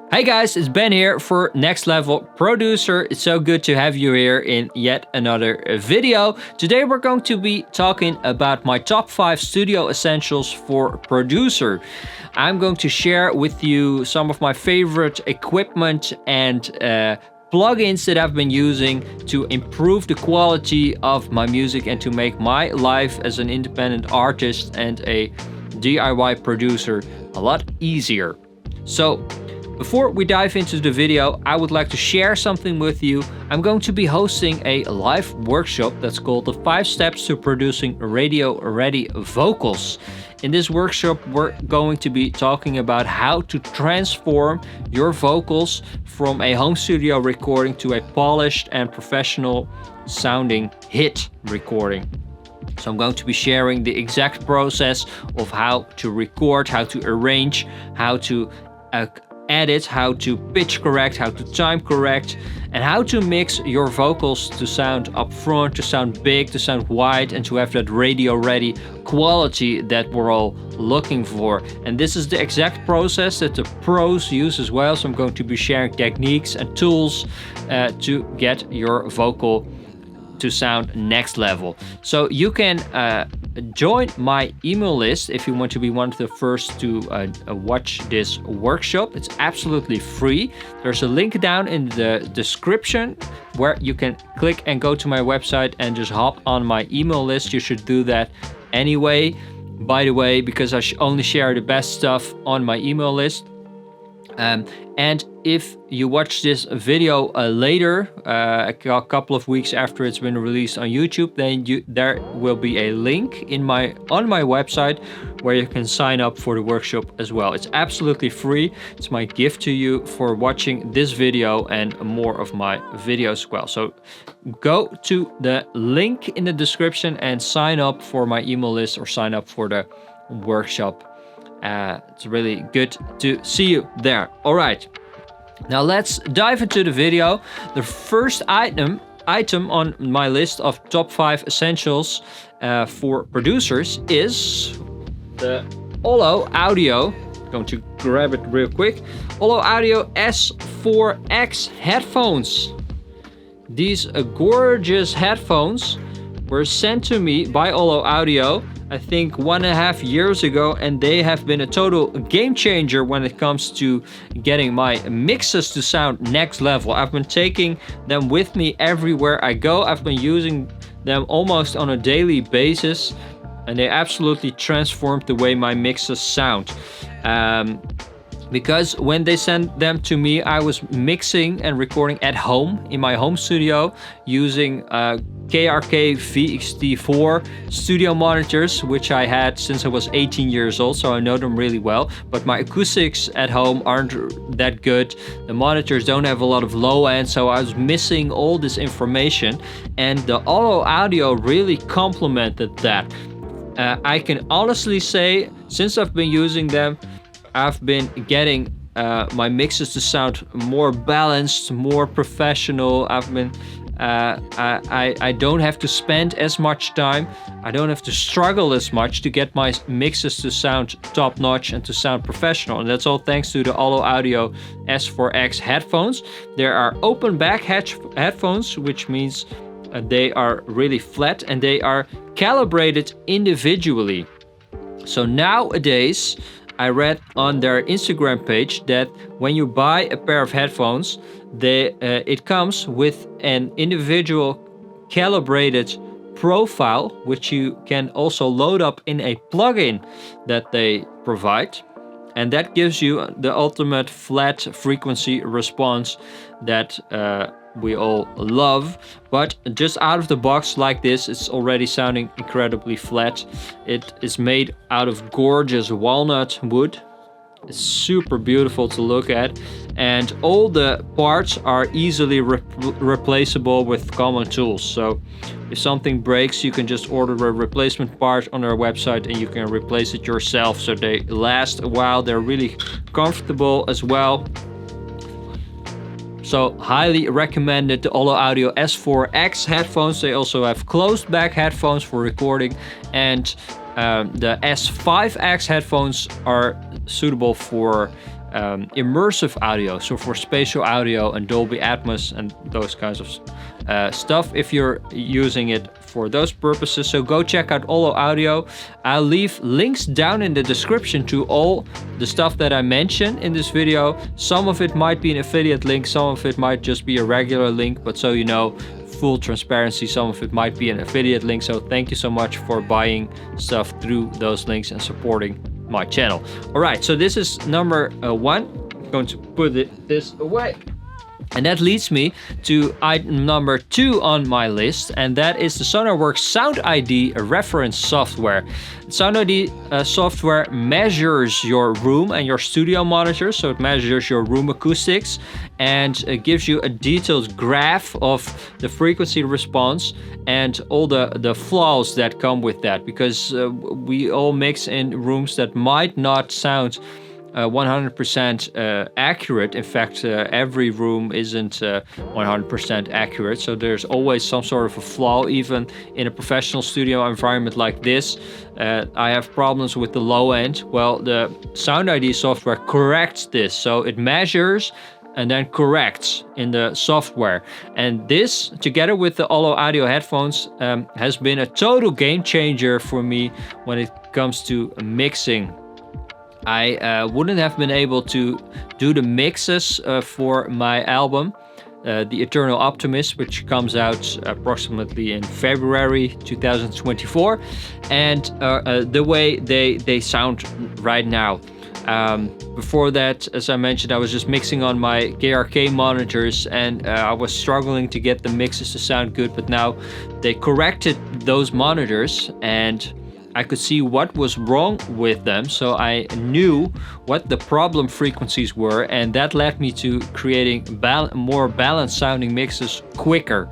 Hey guys, it's Ben here for Next Level Producer. It's so good to have you here in yet another video. Today we're going to be talking about my top 5 studio essentials for producer. I'm going to share with you some of my favorite equipment and plugins that I've been using to improve the quality of my music and to make my life as an independent artist and a DIY producer a lot easier. So, before we dive into the video, I would like to share something with you. I'm going to be hosting a live workshop that's called the 5 Steps to Producing Radio-Ready Vocals. In this workshop, we're going to be talking about how to transform your vocals from a home studio recording to a polished and professional sounding hit recording. So I'm going to be sharing the exact process of how to record, how to arrange, how to edit, how to pitch correct, how to time correct, and how to mix your vocals to sound upfront, to sound big, to sound wide, and to have that radio-ready quality that we're all looking for. And this is the exact process that the pros use as well. So I'm going to be sharing techniques and tools to get your vocal to sound next level. So you can join my email list if you want to be one of the first to watch this workshop. It's absolutely free. There's a link down in the description where you can click and go to my website and just hop on my email list. You should do that anyway, by the way, because I only share the best stuff on my email list. And if you watch this video later, a couple of weeks after it's been released on YouTube, then there will be a link on my website where you can sign up for the workshop as well. It's absolutely free. It's my gift to you for watching this video and more of my videos as well. So go to the link in the description and sign up for my email list or sign up for the workshop. It's really good to see you there. All right, now let's dive into the video. The first item on my list of top 5 essentials for producers is the Ollo Audio. I'm going to grab it real quick. Ollo Audio S4x headphones. These gorgeous headphones were sent to me by Ollo Audio, I think 1.5 years ago, and they have been a total game changer when it comes to getting my mixes to sound next level. I've been taking them with me everywhere I go. I've been using them almost on a daily basis, and they absolutely transformed the way my mixes sound. Because when they sent them to me, I was mixing and recording at home in my home studio using KRK VXT4 studio monitors, which I had since I was 18 years old, so I know them really well. But my acoustics at home aren't that good. The monitors don't have a lot of low end, so I was missing all this information. And the Ollo Audio really complemented that. I can honestly say, since I've been using them, I've been getting my mixes to sound more balanced, more professional. I don't have to spend as much time. I don't have to struggle as much to get my mixes to sound top notch and to sound professional. And that's all thanks to the Ollo Audio S4x headphones. There are open back headphones, which means they are really flat and they are calibrated individually. So nowadays, I read on their Instagram page that when you buy a pair of headphones, it comes with an individual calibrated profile, which you can also load up in a plugin that they provide. And that gives you the ultimate flat frequency response that we all love. But just out of the box like this, it's already sounding incredibly flat. It is made out of gorgeous walnut wood. It's super beautiful to look at, and all the parts are easily replaceable with common tools. So if something breaks, you can just order a replacement part on their website and you can replace it yourself. So they last a while. They're really comfortable as well. So highly recommended the Ollo Audio S4x headphones. They also have closed back headphones for recording, and the S5x headphones are suitable for immersive audio, so for spatial audio and Dolby Atmos and those kinds of stuff, if you're using it for those purposes. So go check out Ollo Audio. I'll leave links down in the description to all the stuff that I mentioned in this video. Some of it might be an affiliate link, some of it might just be a regular link, but so you know, full transparency, some of it might be an affiliate link. So thank you so much for buying stuff through those links and supporting my channel. All right, so this is number 1. I'm going to put this away. And that leads me to item number 2 on my list, and that is the Sonarworks SoundID reference software. SoundID software measures your room and your studio monitors, so it measures your room acoustics and gives you a detailed graph of the frequency response and all the flaws that come with that, because we all mix in rooms that might not sound 100% accurate. In fact, every room isn't 100% accurate, so there's always some sort of a flaw, even in a professional studio environment like this. I have problems with the low end. Well, the SoundID software corrects this, so it measures and then corrects in the software. And this, together with the Ollo Audio headphones, has been a total game changer for me when it comes to mixing. I wouldn't have been able to do the mixes for my album, The Eternal Optimist, which comes out approximately in February 2024, and the way they sound right now. Before that, as I mentioned, I was just mixing on my KRK monitors, and I was struggling to get the mixes to sound good, but now they corrected those monitors and I could see what was wrong with them, so I knew what the problem frequencies were, and that led me to creating more balanced sounding mixes quicker.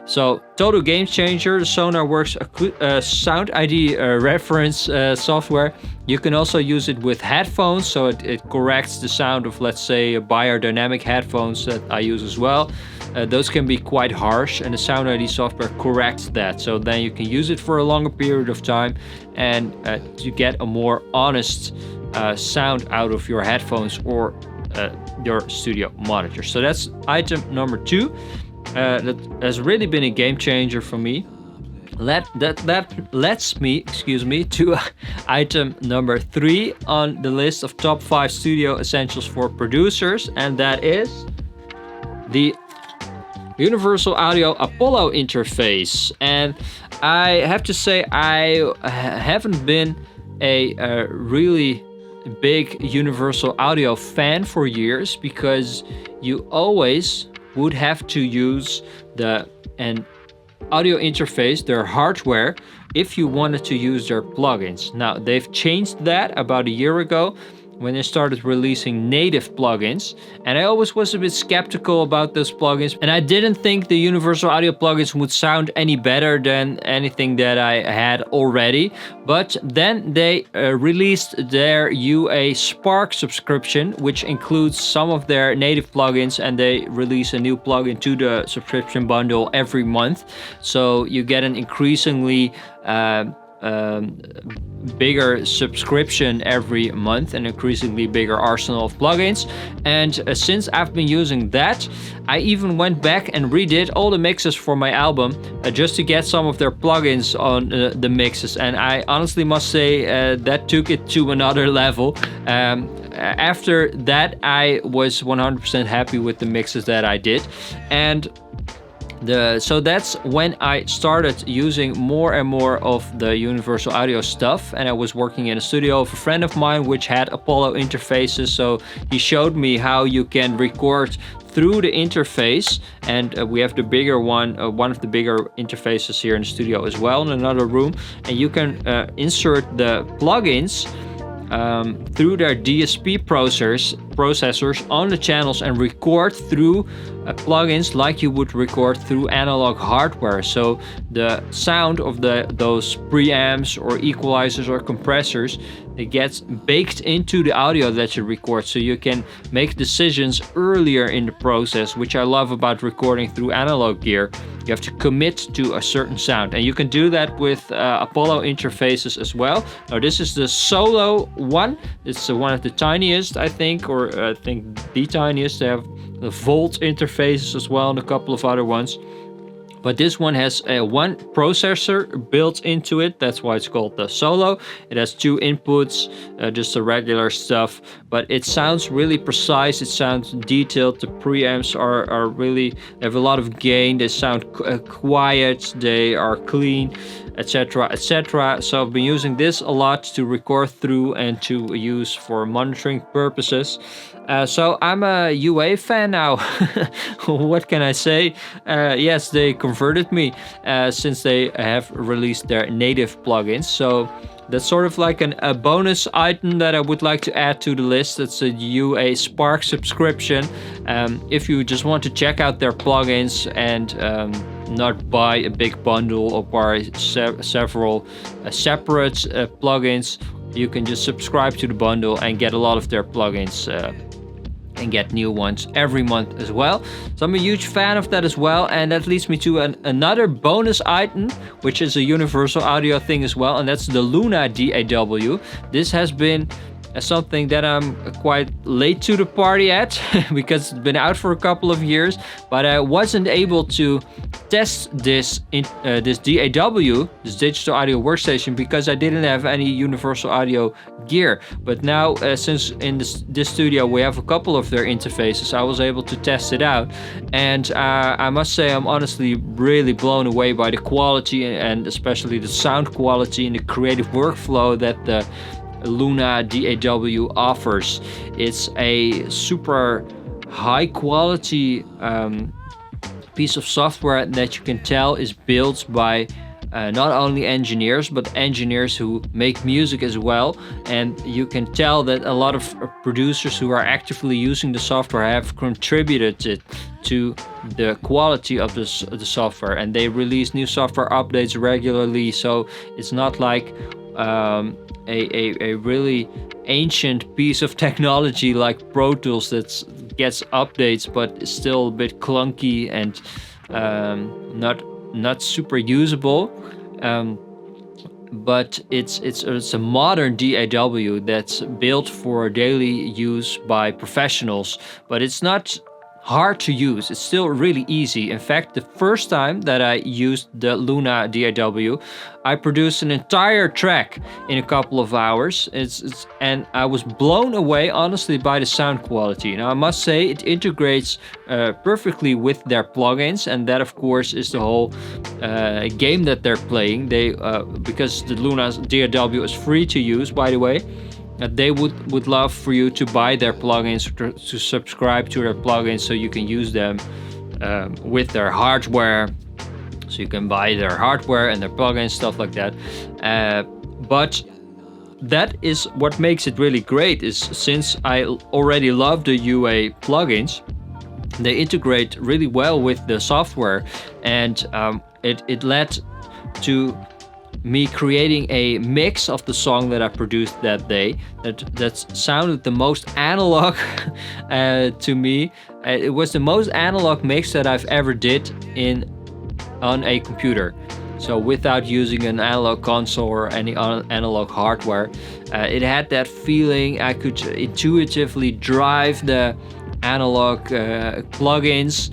So total game changer, the Sonarworks SoundID reference software. You can also use it with headphones, so it corrects the sound of, let's say, biodynamic headphones that I use as well. Those can be quite harsh, and the SoundID software corrects that. So then you can use it for a longer period of time and to get a more honest sound out of your headphones or your studio monitor. So that's item number 2. That has really been a game changer for me. That lets me, to item number 3 on the list of top 5 studio essentials for producers, and that is the Universal Audio Apollo interface. And I have to say, I haven't been a really big Universal Audio fan for years, because you always would have to use an audio interface, their hardware, if you wanted to use their plugins. Now, they've changed that about a year ago when they started releasing native plugins, and I always was a bit skeptical about those plugins, and I didn't think the Universal Audio plugins would sound any better than anything that I had already. But then they released their UA Spark subscription, which includes some of their native plugins, and they release a new plugin to the subscription bundle every month, so you get an increasingly bigger subscription every month, an increasingly bigger arsenal of plugins. And since I've been using that, I even went back and redid all the mixes for my album just to get some of their plugins on the mixes, and I honestly must say that took it to another level. After that, I was 100% happy with the mixes that I did, and so that's when I started using more and more of the Universal Audio stuff, and I was working in a studio of a friend of mine which had Apollo interfaces, so he showed me how you can record through the interface, and we have the bigger one of the bigger interfaces here in the studio as well in another room, and you can insert the plugins through their DSP processors on the channels and record through plugins like you would record through analog hardware. So the sound of those preamps or equalizers or compressors it gets baked into the audio that you record, so you can make decisions earlier in the process, which I love about recording through analog gear. You have to commit to a certain sound, and you can do that with Apollo interfaces as well. Now this is the solo one. It's one of the tiniest, I think, or I think the tiniest. They have the Volt interfaces as well and a couple of other ones. But this one has one processor built into it. That's why it's called the Solo. It has 2 inputs, just the regular stuff. But it sounds really precise. It sounds detailed. The preamps are really, they have a lot of gain. They sound quiet. They are clean, etc., etc. So I've been using this a lot to record through and to use for monitoring purposes. So I'm a UA fan now. What can I say? Yes, they converted me since they have released their native plugins. So that's sort of like a bonus item that I would like to add to the list. It's a UA Spark subscription. If you just want to check out their plugins and not buy a big bundle or buy several separate plugins, you can just subscribe to the bundle and get a lot of their plugins and get new ones every month as well. So I'm a huge fan of that as well, and that leads me to another bonus item, which is a universal audio thing as well, and that's the Luna DAW. This has been something that I'm quite late to the party at because it's been out for a couple of years, but I wasn't able to test this DAW, this digital audio workstation, because I didn't have any universal audio gear. But now, since in this studio we have a couple of their interfaces, I was able to test it out, and I must say I'm honestly really blown away by the quality and especially the sound quality and the creative workflow that the Luna DAW offers. It's a super high quality piece of software that you can tell is built by not only engineers, but engineers who make music as well. And you can tell that a lot of producers who are actively using the software have contributed it to the quality of the software, and they release new software updates regularly. So it's not like a really ancient piece of technology like Pro Tools that gets updates but is still a bit clunky and not super usable. But it's a modern DAW that's built for daily use by professionals, but it's not hard to use. It's still really easy. In fact, the first time that I used the Luna DAW, I produced an entire track in a couple of hours. And I was blown away, honestly, by the sound quality. Now, I must say it integrates perfectly with their plugins, and that, of course, is the whole game that they're playing. They because the Luna DAW is free to use, by the way. They would love for you to buy their plugins, to subscribe to their plugins, so you can use them with their hardware. So you can buy their hardware and their plugins, stuff like that. But that is what makes it really great, is since I already love the UA plugins, they integrate really well with the software, and it led to me creating a mix of the song that I produced that day that sounded the most analog to me. It was the most analog mix that I've ever did on a computer. So without using an analog console or any analog hardware, it had that feeling. I could intuitively drive the analog plugins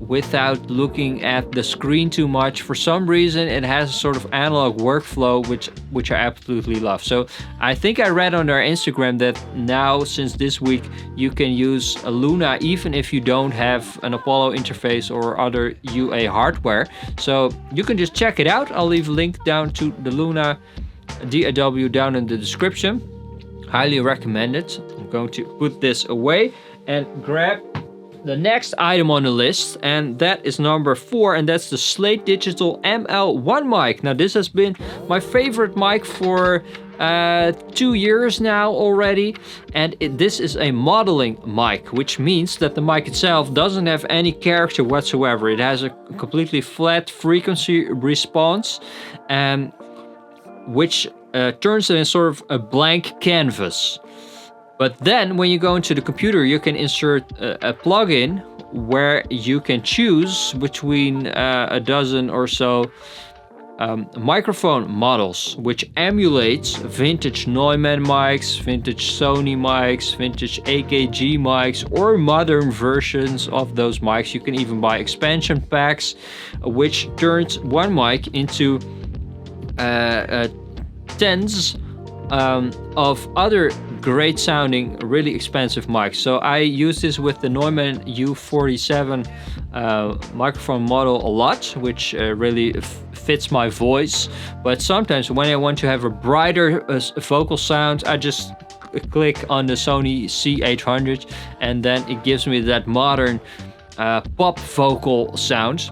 without looking at the screen too much. For some reason, it has a sort of analog workflow, which I absolutely love. So I think I read on their Instagram that now, since this week, you can use a Luna even if you don't have an Apollo interface or other UA hardware. So you can just check it out. I'll leave a link down to the Luna DAW down in the description. Highly recommend it. I'm going to put this away and grab the next item on the list, and that is number 4, and that's the Slate Digital ML1 mic. Now this has been my favorite mic for 2 years now already, and this is a modeling mic, which means that the mic itself doesn't have any character whatsoever. It has a completely flat frequency response, which turns it in sort of a blank canvas. But then when you go into the computer, you can insert a plugin where you can choose between a dozen or so microphone models, which emulates vintage Neumann mics, vintage Sony mics, vintage AKG mics, or modern versions of those mics. You can even buy expansion packs, which turns one mic into tens of other great sounding, really expensive mics. So I use this with the Neumann U47 microphone model a lot, which really fits my voice. But sometimes when I want to have a brighter vocal sound, I just click on the Sony C800 and then it gives me that modern pop vocal sound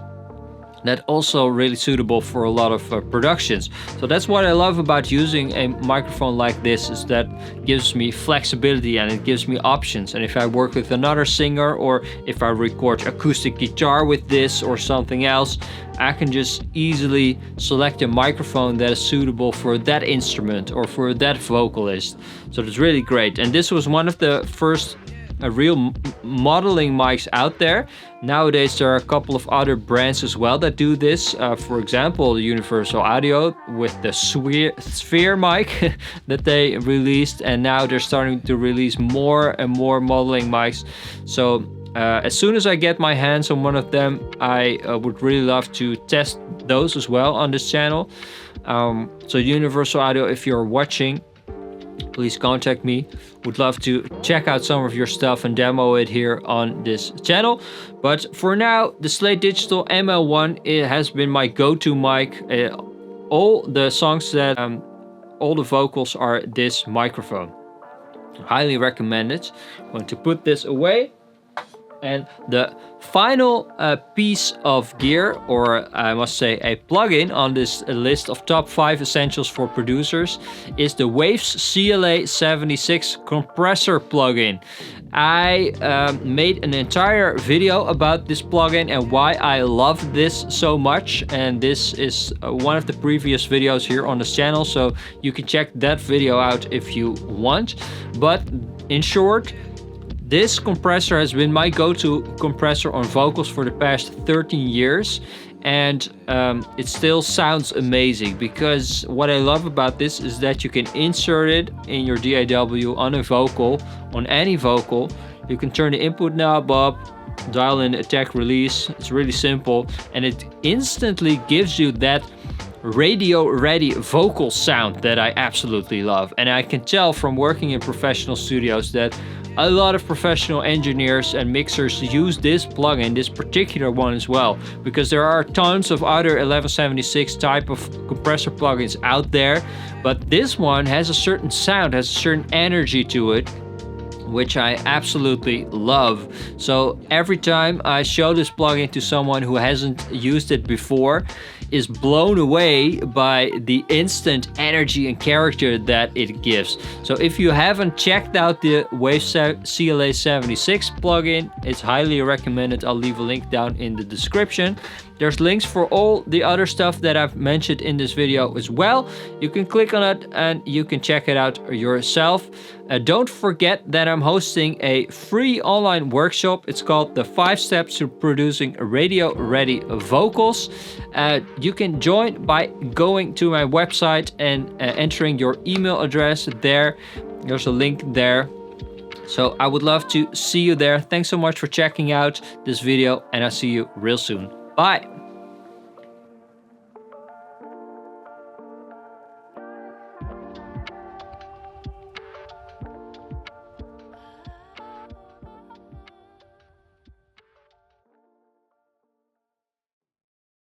that also really suitable for a lot of productions. So that's what I love about using a microphone like this, is that gives me flexibility and it gives me options. And if I work with another singer, or if I record acoustic guitar with this or something else, I can just easily select a microphone that is suitable for that instrument or for that vocalist. So it's really great. And this was one of the first real modeling mics out there. Nowadays there are a couple of other brands as well that do this. For example, the Universal Audio with the Sphere mic that they released, and now they're starting to release more and more modeling mics. So as soon as I get my hands on one of them, I would really love to test those as well on this channel. So Universal Audio, if you're watching, please contact me. Would love to check out some of your stuff and demo it here on this channel. But for now, the Slate Digital ML1, it has been my go-to mic. All the songs that, all the vocals are this microphone. Highly recommend it. I'm going to put this away. And the final piece of gear, or I must say a plugin on this list of top 5 essentials for producers, is the Waves CLA76 compressor plugin. I made an entire video about this plugin and why I love this so much, and this is one of the previous videos here on this channel, so you can check that video out if you want. But in short, this compressor has been my go-to compressor on vocals for the past 13 years, and it still sounds amazing, because what I love about this is that you can insert it in your DAW on a vocal, on any vocal. You can turn the input knob up, dial in attack release. It's really simple, and it instantly gives you that radio ready vocal sound that I absolutely love. And I can tell from working in professional studios that a lot of professional engineers and mixers use this plugin, this particular one as well, because there are tons of other 1176 type of compressor plugins out there, but this one has a certain sound, has a certain energy to it, which I absolutely love. So every time I show this plugin to someone who hasn't used it before, is blown away by the instant energy and character that it gives. So if you haven't checked out the Waves CLA76 plugin, it's highly recommended. I'll leave a link down in the description. There's links for all the other stuff that I've mentioned in this video as well. You can click on it and you can check it out yourself. Don't forget that I'm hosting a free online workshop. It's called the 5 Steps to Producing Radio Ready Vocals. You can join by going to my website and entering your email address there. There's a link there. So I would love to see you there. Thanks so much for checking out this video, and I'll see you real soon. Bye.